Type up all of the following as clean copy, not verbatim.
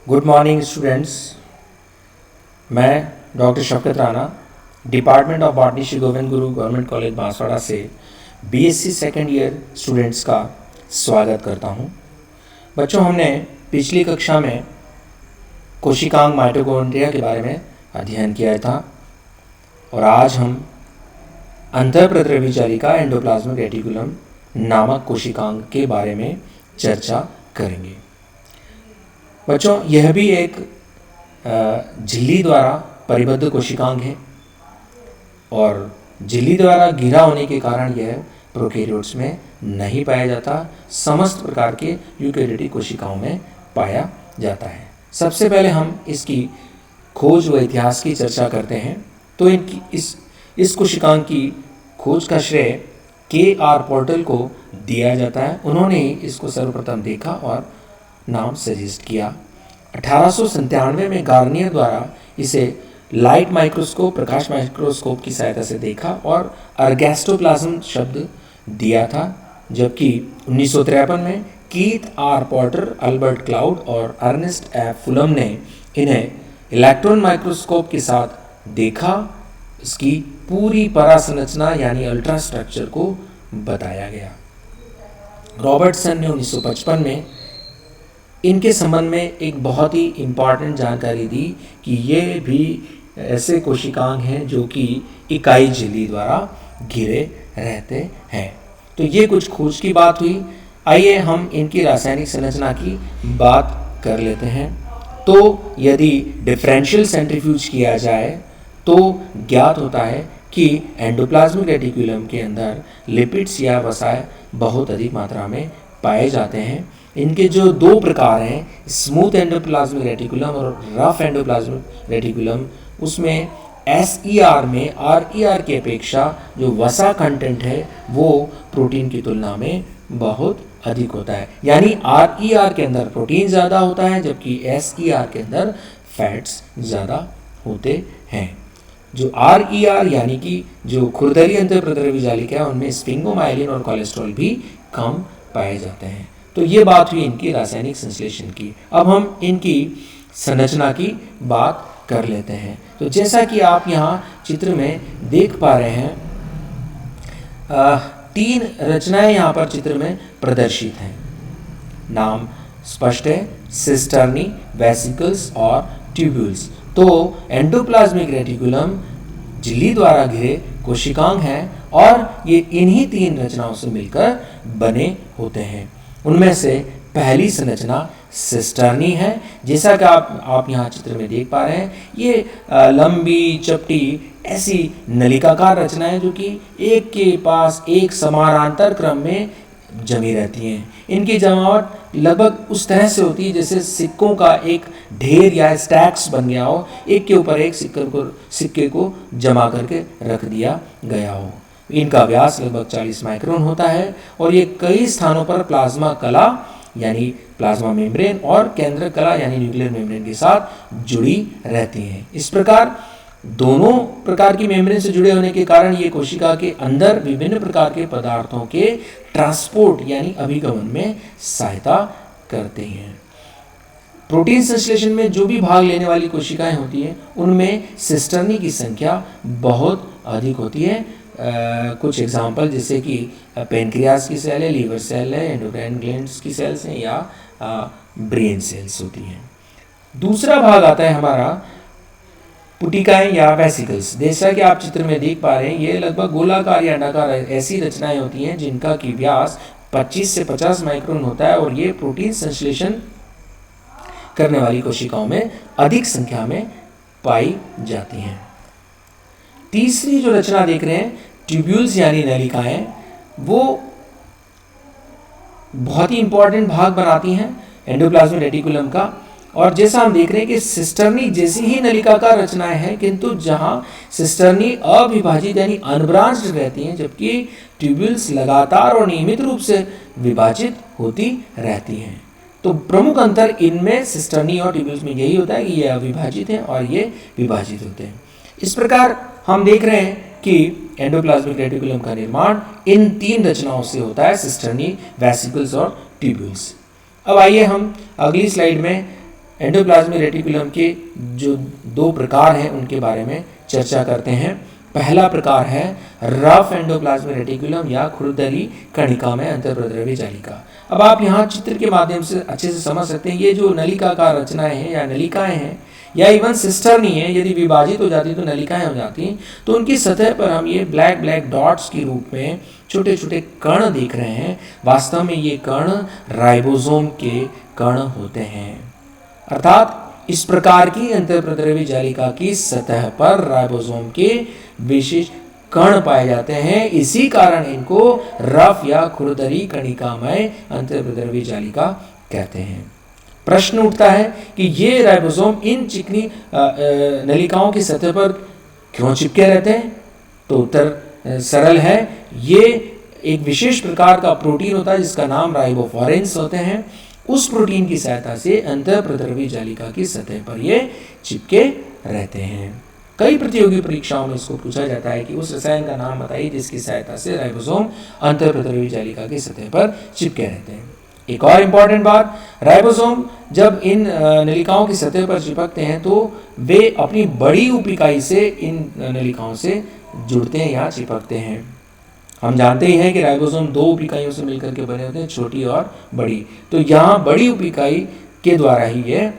Good morning students. मैं doctor Shafqat Rana department of botany Shri Govind Guru government college Banswara से BSc second year students का स्वागत करता हूं। बच्चों, हमने पिछली कक्षा में कोशिकांग माइटोकॉन्ड्रिया के बारे में अध्ययन किया था और आज हम अंतःप्रद्रव्य जालिका एंडोप्लाज्मिक रेटिकुलम नामक कोशिकांग के बारे में चर्चा करेंगे। बच्चों, यह भी एक झिल्ली द्वारा परिबद्ध कोशिकांग है और झिल्ली द्वारा घिरा होने के कारण यह प्रोकैरियोट्स में नहीं पाया जाता, समस्त प्रकार के यूकेरियोटिक कोशिकाओं में पाया जाता है। सबसे पहले हम इसकी खोज व इतिहास की चर्चा करते हैं। तो इनकी इस कोशिकांग की खोज का श्रेय के.आर. पोर्टल को दिया जाता है। उन्होंने इसको सर्वप्रथम देखा और नाम सजेस्ट किया। 1897 में गार्नियर द्वारा इसे लाइट माइक्रोस्कोप, प्रकाश माइक्रोस्कोप की सहायता से देखा और अर्गेस्टोप्लाज्म शब्द दिया था, जबकि 1953 में Keith R Potter, Albert Claude और अर्नेस्ट एफ फुलम ने इन्हें इलेक्ट्रॉन माइक्रोस्कोप के साथ देखा। इसकी पूरी परासंरचना यानी अल्ट्रा स्ट्रक्चर को बताया गया। रॉबर्टसन ने 1955 में इनके संबंध में एक बहुत ही इम्पॉर्टेंट जानकारी दी कि ये भी ऐसे कोशिकांग हैं जो कि इकाई झिल्ली द्वारा घिरे रहते हैं। तो ये कुछ खोज की बात हुई। आइए हम इनकी रासायनिक संरचना की बात कर लेते हैं। तो यदि डिफरेंशियल सेंट्रीफ्यूज किया जाए तो ज्ञात होता है कि एंडोप्लाज्मिक रेटिकुलम के अंदर लिपिड्स या वसाय बहुत अधिक मात्रा में पाए जाते हैं। इनके जो दो प्रकार हैं, स्मूथ एंडोप्लाज्मिक रेटिकुलम और रफ एंडोप्लाज्मिक रेटिकुलम, उसमें SER में RER की अपेक्षा जो वसा कंटेंट है वो प्रोटीन की तुलना में बहुत अधिक होता है। यानी RER के अंदर प्रोटीन ज़्यादा होता है जबकि SER के अंदर फैट्स ज़्यादा होते हैं। जो RER यानी कि जो खुरदरी अंतःप्रद्रव्य जालिका है उनमें स्फिंगोमाइलिन और कोलेस्ट्रॉल भी कम पाए जाते हैं। तो ये बात हुई इनकी रासायनिक संश्लेषण की। अब हम इनकी संरचना की बात कर लेते हैं। तो जैसा कि आप यहाँ चित्र में देख पा रहे हैं, 3 रचनाएं यहाँ पर चित्र में प्रदर्शित हैं। नाम स्पष्ट है, सिस्टर्नी, वेसिकल्स और ट्यूब्यूल्स। तो एंडोप्लाज्मिक रेटिकुलम झिल्ली द्वारा घिरे कोशिकांग हैं और ये इन्हीं 3 रचनाओं से मिलकर बने होते हैं। उनमें से पहली संरचना सिस्टर्नी है। जैसा कि आप यहाँ चित्र में देख पा रहे हैं, ये लंबी चपटी ऐसी नलिकाकार रचना है जो कि एक के पास एक समानांतर क्रम में जमी रहती हैं। इनकी जमावट लगभग उस तरह से होती है जैसे सिक्कों का एक ढेर या स्टैक्स बन गया हो, एक के ऊपर एक सिक्के को जमा करके रख दिया गया हो। इनका व्यास लगभग 40 माइक्रोन होता है और ये कई स्थानों पर प्लाज्मा कला यानी प्लाज्मा मेम्ब्रेन और केंद्र कला यानी न्यूक्लियर मेम्ब्रेन के साथ जुड़ी रहती हैं। इस प्रकार दोनों प्रकार की मेम्ब्रेन से जुड़े होने के कारण ये कोशिका के अंदर विभिन्न प्रकार के पदार्थों के ट्रांसपोर्ट यानी अभिगमन में सहायता करते हैं। प्रोटीन संश्लेषण में जो भी भाग लेने वाली कोशिकाएं होती हैं उनमें सिस्टर्नी की संख्या बहुत अधिक होती है। कुछ एग्जाम्पल जैसे कि पेनक्रियास की सेल है, लीवर सेल है, एंडोक्राइन ग्लैंड्स की सेल्स हैं या ब्रेन सेल्स होती हैं। दूसरा भाग आता है हमारा पुटिकाएं या वेसिकल्स। जैसा कि आप चित्र में देख पा रहे हैं, ये लगभग गोलाकार या अंडाकार ऐसी रचनाएं होती हैं जिनका की व्यास 25 से 50 माइक्रोन होता है और ये प्रोटीन संश्लेषण करने वाली कोशिकाओं में अधिक संख्या में पाई जाती हैं। तीसरी जो रचना देख रहे हैं, ट्यूब्यूल्स यानी नलिकाएं, वो बहुत ही इंपॉर्टेंट भाग बनाती हैं एंडोप्लाज्मिक रेटिकुलम का। और जैसा हम देख रहे हैं कि सिस्टर्नी जैसी ही नलिकाकार रचनाएं हैं, किंतु जहां सिस्टर्नी अविभाजित यानी अनब्रांच्ड रहती हैं जबकि ट्यूब्यूल्स लगातार और नियमित रूप से विभाजित होती रहती हैं। तो प्रमुख अंतर इनमें सिस्टर्नी और ट्यूब्यूल्स में यही होता है कि ये अविभाजित हैं और ये विभाजित होते हैं। इस प्रकार हम देख रहे हैं कि एंडोप्लाज्मिक रेटिकुलम का निर्माण इन 3 रचनाओं से होता है, सिस्टर्नी, वेसिकल्स और ट्यूब्यूल्स। अब आइए हम अगली स्लाइड में एंडोप्लाज्मिक रेटिकुलम के जो दो प्रकार हैं उनके बारे में चर्चा करते हैं। पहला प्रकार है रफ एंडोप्लाज्मिक रेटिकुलम या खुरदरी कणिका में अंतर्प्रद्रव्य जालिका। अब आप यहाँ चित्र के माध्यम से अच्छे से समझ सकते हैं, ये जो नलिकाकार रचनाएं हैं या नलिकाएं हैं या इवन सिस्टर्नी है, यदि विभाजित हो जाती तो नलिकाएं हो जाती, तो उनकी सतह पर हम ये ब्लैक ब्लैक डॉट्स के रूप में छोटे छोटे कण देख रहे हैं। वास्तव में ये कण राइबोसोम के कण होते हैं। अर्थात इस प्रकार की अंतर्प्रद्रव्य जालिका की सतह पर राइबोसोम के विशेष कण पाए जाते हैं। इसी कारण इनको रफ या खुरदरी कणिकामय अंतर्प्रद्रव्य जालिका कहते हैं। प्रश्न उठता है कि ये राइबोसोम इन चिकनी नलिकाओं की सतह पर क्यों चिपके रहते हैं? तो उत्तर सरल है। ये एक विशेष प्रकार का प्रोटीन होता है जिसका नाम राइबोफ्लोरेंस होते हैं। उस प्रोटीन की सहायता से अंतःप्रद्रव्य जालिका की सतह पर ये चिपके रहते हैं। कई प्रतियोगी परीक्षाओं में इसको पूछा जाता है कि उस रसायन का नाम बताइए जिसकी सहायता से राइबोसोम अंतःप्रद्रव्य जालिका की सतह पर चिपके रहते हैं। एक और इम्पॉर्टेंट बात, राइबोसोम जब इन नलिकाओं की सतह पर चिपकते हैं तो वे अपनी बड़ी उपिकाई से इन नलिकाओं से जुड़ते हैं या चिपकते हैं। हम जानते ही हैं कि राइबोसोम दो उपिकाइयों से मिलकर के बने होते हैं, छोटी और बड़ी। तो यहाँ बड़ी उपिकाई के द्वारा ही ये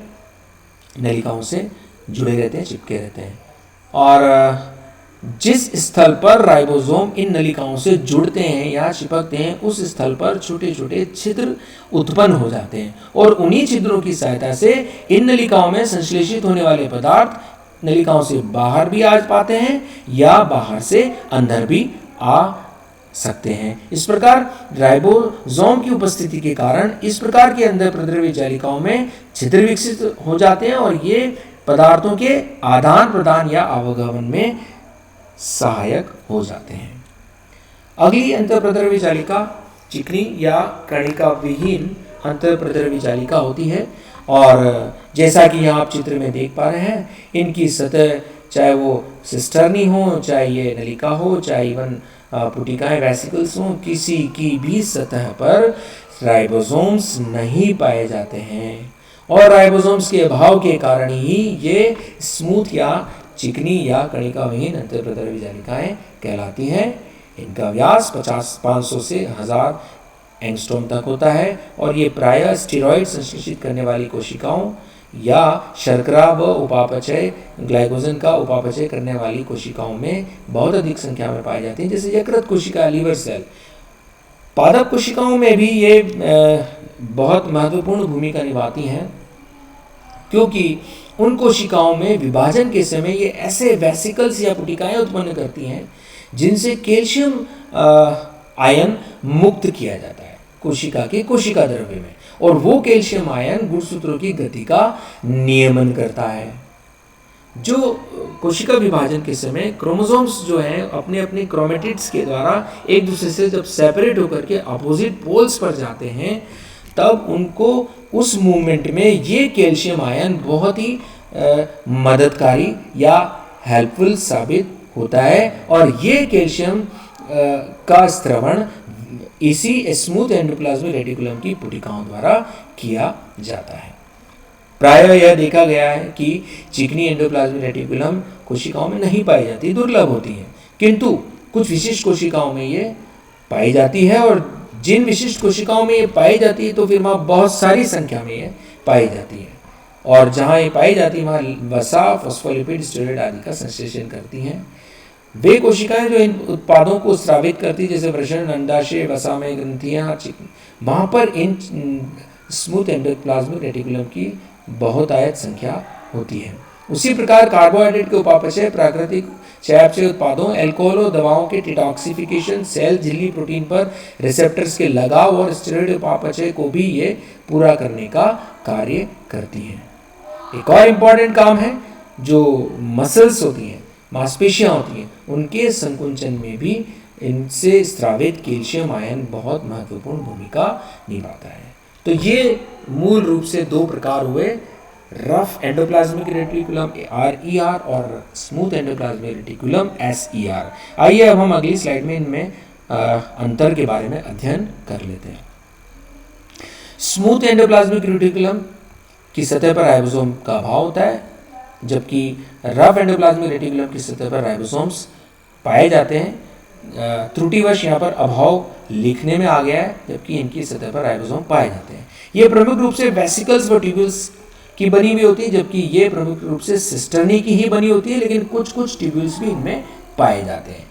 नलिकाओं से जुड़े रहते हैं, चिपके रहते हैं। और जिस स्थल पर राइबोसोम इन नलिकाओं से जुड़ते हैं या चिपकते हैं उस स्थल पर छोटे छोटे छिद्र उत्पन्न हो जाते हैं और उन्हीं छिद्रों की सहायता से इन नलिकाओं में संश्लेषित होने वाले पदार्थ नलिकाओं से बाहर भी आ पाते हैं या बाहर से अंदर भी आ सकते हैं। इस प्रकार राइबोसोम की उपस्थिति के कारण इस प्रकार की अंतःप्रद्रव्य जालिकाओं में छिद्र विकसित हो जाते हैं और ये पदार्थों के आदान प्रदान या आवागमन में सहायक हो जाते हैं। अगली अंतःप्रद्रव्य जालिका चिकनी या कणिका विहीन अंतःप्रद्रव्य जालिका होती है और जैसा कि यहाँ आप चित्र में देख पा रहे हैं, इनकी सतह चाहे वो सिस्टर्नी हो, चाहे ये नलिका हो, चाहे इवन पुटिकाएं वेसिकल्स हों, किसी की भी सतह पर राइबोसोम्स नहीं पाए जाते हैं और राइबोसोम्स के अभाव के कारण ही ये स्मूथ या चिकनी या कणिका विहीन अंतःप्रद्रव्य जालिकाएं कहलाती हैं। इनका व्यास 500 से 1000 एंगस्ट्रॉम तक होता है और ये प्रायः स्टेरॉइड संश्लेषित करने वाली कोशिकाओं या शर्करा व उपापचय ग्लाइकोजन का उपापचय करने वाली कोशिकाओं में बहुत अधिक संख्या में पाई जाती हैं, जैसे यकृत कोशिका, लीवर सेल। पादप कोशिकाओं में भी ये बहुत महत्वपूर्ण भूमिका निभाती हैं क्योंकि उन कोशिकाओं में विभाजन के समय ये ऐसे वेसिकल्स या पुटिकाएं उत्पन्न करती हैं जिनसे कैल्शियम आयन मुक्त किया जाता है कोशिका के कोशिका द्रव्य में और वो कैल्शियम आयन गुणसूत्रों की गति का नियमन करता है। जो कोशिका विभाजन के समय क्रोमोसोम्स जो हैं अपने अपने क्रोमेटिड्स के द्वारा एक दूसरे से जब सेपरेट होकर के अपोजिट पोल्स पर जाते हैं तब उनको उस मूवमेंट में ये कैल्शियम आयन बहुत ही मददकारी या हेल्पफुल साबित होता है और ये कैल्शियम का स्त्रवण इसी स्मूथ एंडोप्लाज्मिक रेटिकुलम की पुटिकाओं द्वारा किया जाता है। प्रायः यह देखा गया है कि चिकनी एंडोप्लाज्मिक रेटिकुलम कोशिकाओं में नहीं पाई जाती, दुर्लभ होती है, किंतु कुछ विशिष्ट कोशिकाओं में ये पाई जाती है और जिन विशिष्ट कोशिकाओं में ये पाई जाती है तो फिर वहाँ बहुत सारी संख्या में ये पाई जाती है और जहाँ ये पाई जाती है वहाँ वसा, फॉस्फोलिपिड, स्टेरॉइड आदि का संश्लेषण करती हैं। वे कोशिकाएं जो इन उत्पादों को स्रावित करती जैसे वृषण, अंडाशय, वसामय ग्रंथियाँ, वहाँ पर इन स्मूथ एंडोप्लाज्मिक रेटिकुलम की बहुतायत संख्या होती है। उसी प्रकार कार्बोहाइड्रेट के उपापचय, प्राकृतिक चयापचय उत्पादों, अल्कोहल, दवाओं के डिटॉक्सिफिकेशन, सेल झिल्ली प्रोटीन पर रिसेप्टर्स के लगाव और स्टेरॉइड उपापचय को भी ये पूरा करने का कार्य करती हैं। एक और इम्पॉर्टेंट काम है जो मसल्स होती हैं, मांसपेशियां होती हैं, उनके संकुचन में भी इनसे स्रावित कैल्शियम आयन बहुत महत्वपूर्ण भूमिका निभाता है। तो ये मूल रूप से दो प्रकार हुए, रफ एंडोप्लाज्मिक रेटिकुलम RER और स्मूथ एंडोप्लाज्मिक रेटिकुलम SER। आइए अब हम अगली स्लाइड में इनमें अंतर के बारे में अध्ययन कर लेते हैं। स्मूथ एंडोप्लाज्मिक रेटिकुलम की सतह पर राइबोसोम का अभाव होता है, जबकि रफ एंडोप्लाज्मिक रेटिकुलम की सतह पर राइबोसोम्स पाए जाते हैं। त्रुटिवश यहाँ पर अभाव लिखने में आ गया है, जबकि इनकी सतह पर राइबोसोम पाए जाते हैं। ये प्रमुख रूप से वेसिकल्स व ट्यूब्यूल्स की बनी हुई होती है, जबकि ये प्रमुख रूप से सिस्टर्नी की ही बनी होती है, लेकिन कुछ कुछ ट्यूब्यूल्स भी इनमें पाए जाते हैं।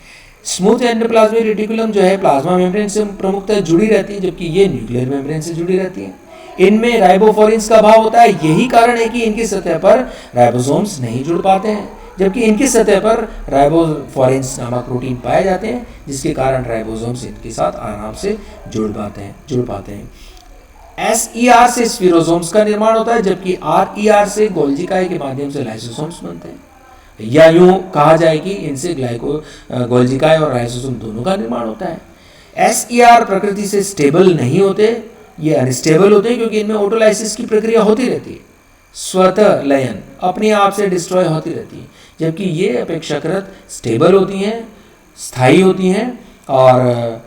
स्मूथ एंडोप्लाज्मिक रेटिकुलम जो है प्लाज्मा मेम्ब्रेन से प्रमुखतः जुड़ी रहती है, जबकि ये न्यूक्लियर मेम्ब्रेन से जुड़ी रहती है। इनमें राइबोफ्लोरिन्स का अभाव होता है, यही कारण है कि इनकी सतह पर राइबोसोम्स नहीं जुड़ पाते हैं, जबकि इनकी सतह पर राइबोफ्लोरिन्स नामक प्रोटीन पाए जाते हैं, जिसके कारण राइबोसोम्स इनके साथ आराम से जुड़ पाते हैं। SER से स्फीरोसोम्स का निर्माण होता है, जबकि RER से गोल्जी काय के माध्यम से लाइसोसोम्स बनते हैं, या यूं कहा जाए कि इनसे गोल्जी काय और लाइसोसोम दोनों का निर्माण होता है। SER प्रकृति से स्टेबल नहीं होते, ये अनस्टेबल होते हैं, क्योंकि इनमें ऑटोलाइसिस की प्रक्रिया होती रहती है, स्वतः लयन अपने आप से डिस्ट्रॉय होती रहती है, जबकि ये अपेक्षाकृत स्टेबल होती हैं, स्थायी होती हैं, और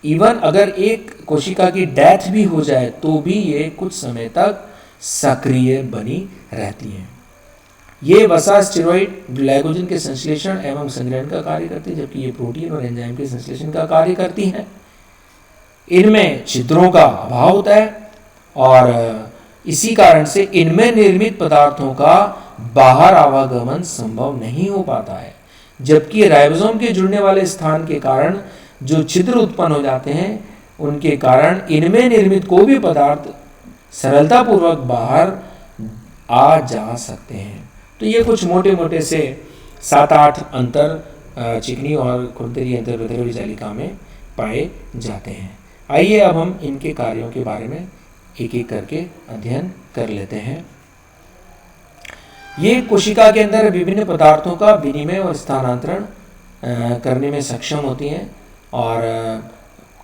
इवन अगर एक कोशिका की डेथ भी हो जाए तो भी ये कुछ समय तक सक्रिय बनी रहती हैं। ये वसा स्टेरॉइड ग्लाइकोजन के संश्लेषण एवं संग्रहण का कार्य करती है, जबकि ये प्रोटीन और एंजाइम के संश्लेषण का कार्य करती हैं। इनमें छिद्रों का अभाव होता है, और इसी कारण से इनमें निर्मित पदार्थों का बाहर आवागमन संभव नहीं हो पाता है, जबकि राइबोसोम के जुड़ने वाले स्थान के कारण जो छिद्र उत्पन्न हो जाते हैं, उनके कारण इनमें निर्मित कोई भी पदार्थ सरलतापूर्वक बाहर आ जा सकते हैं। तो ये कुछ मोटे मोटे से 7-8 अंतर चिकनी और खुरदरी अंतर्प्रद्रव्य जालिका में पाए जाते हैं। आइए अब हम इनके कार्यों के बारे में एक एक करके अध्ययन कर लेते हैं। ये कोशिका के अंदर विभिन्न पदार्थों का विनिमय और स्थानांतरण करने में सक्षम होती हैं, और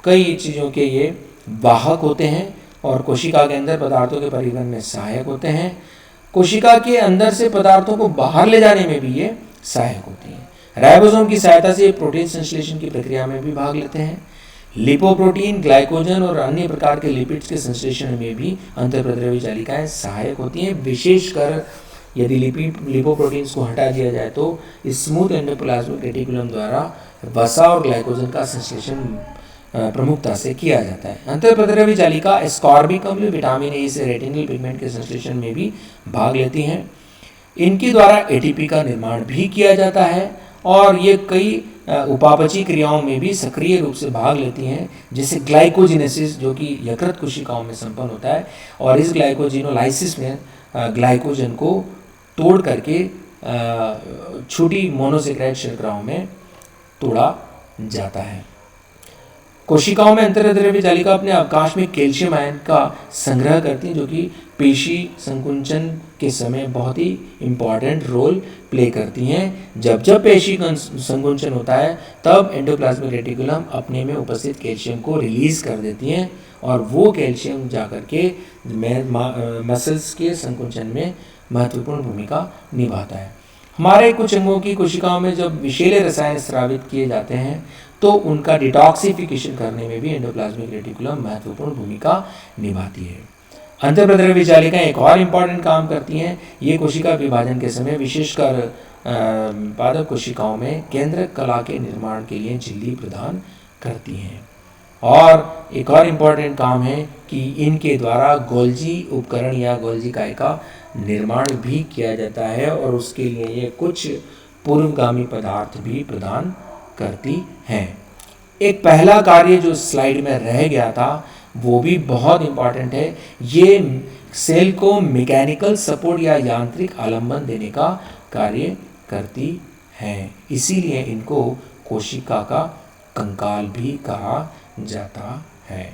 कई चीज़ों के ये वाहक होते हैं, और कोशिका के अंदर पदार्थों के परिवहन में सहायक होते हैं। कोशिका के अंदर से पदार्थों को बाहर ले जाने में भी ये सहायक होती हैं। राइबोसोम की सहायता से प्रोटीन संश्लेषण की प्रक्रिया में भी भाग लेते हैं। लिपोप्रोटीन, ग्लाइकोजन और अन्य प्रकार के लिपिड्स के संश्लेषण में भी अंतर्प्रद्रव्य जालिकाएं सहायक होती हैं। विशेषकर यदि लिपोप्रोटीन्स को हटा दिया जाए तो स्मूथ एंडोप्लाज्मिक रेटिकुलम द्वारा वसा और ग्लाइकोजन का संश्लेषण प्रमुखता से किया जाता है। अंतर्प्रद्रव्य जालिका एस्कॉर्बिक अम्ल, विटामिन ए से रेटिनल पिगमेंट के संश्लेषण में भी भाग लेती हैं। इनके द्वारा एटीपी का निर्माण भी किया जाता है, और ये कई उपापचयी क्रियाओं में भी सक्रिय रूप से भाग लेती हैं, जैसे ग्लाइकोजिनेसिस, जो कि यकृत कोशिकाओं में संपन्न होता है, और इस ग्लाइकोजिनोलाइसिस में ग्लाइकोजन को तोड़ करके छोटी मोनोसेक्राइड शर्कराओं में तोड़ा जाता है। कोशिकाओं में अंतर्द्रव्य जालिका अपने अवकाश में कैल्शियम आयन का संग्रह करती है, जो कि पेशी संकुंचन के समय बहुत ही इम्पॉर्टेंट रोल प्ले करती हैं। जब पेशी संकुंचन होता है तब एंडोप्लाज्मिक रेटिकुलम अपने में उपस्थित कैल्शियम को रिलीज कर देती हैं, और वो कैल्शियम जाकर के मसल्स के संकुंचन में महत्वपूर्ण भूमिका निभाता है। हमारे कुछ अंगों की कोशिकाओं में जब विषैले रसायन स्रावित किए जाते हैं तो उनका डिटॉक्सिफिकेशन करने में भी एंडोप्लाज्मिक रेटिकुलम महत्वपूर्ण भूमिका निभाती है। अंतर्प्रद्रव्य जालिकाएं एक और इम्पॉर्टेंट काम करती हैं। ये कोशिका विभाजन के समय विशेषकर पादप कोशिकाओं में केंद्रक कला के निर्माण के लिए झिल्ली प्रदान करती हैं। और एक और इम्पॉर्टेंट काम है कि इनके द्वारा गोल्जी उपकरण या गोल्जी काय का निर्माण भी किया जाता है, और उसके लिए ये कुछ पूर्वगामी पदार्थ भी प्रदान करती हैं। एक पहला कार्य जो स्लाइड में रह गया था वो भी बहुत इम्पॉर्टेंट है। ये सेल को मैकेनिकल सपोर्ट या यांत्रिक आलंबन देने का कार्य करती हैं, इसीलिए इनको कोशिका का कंकाल भी कहा जाता है।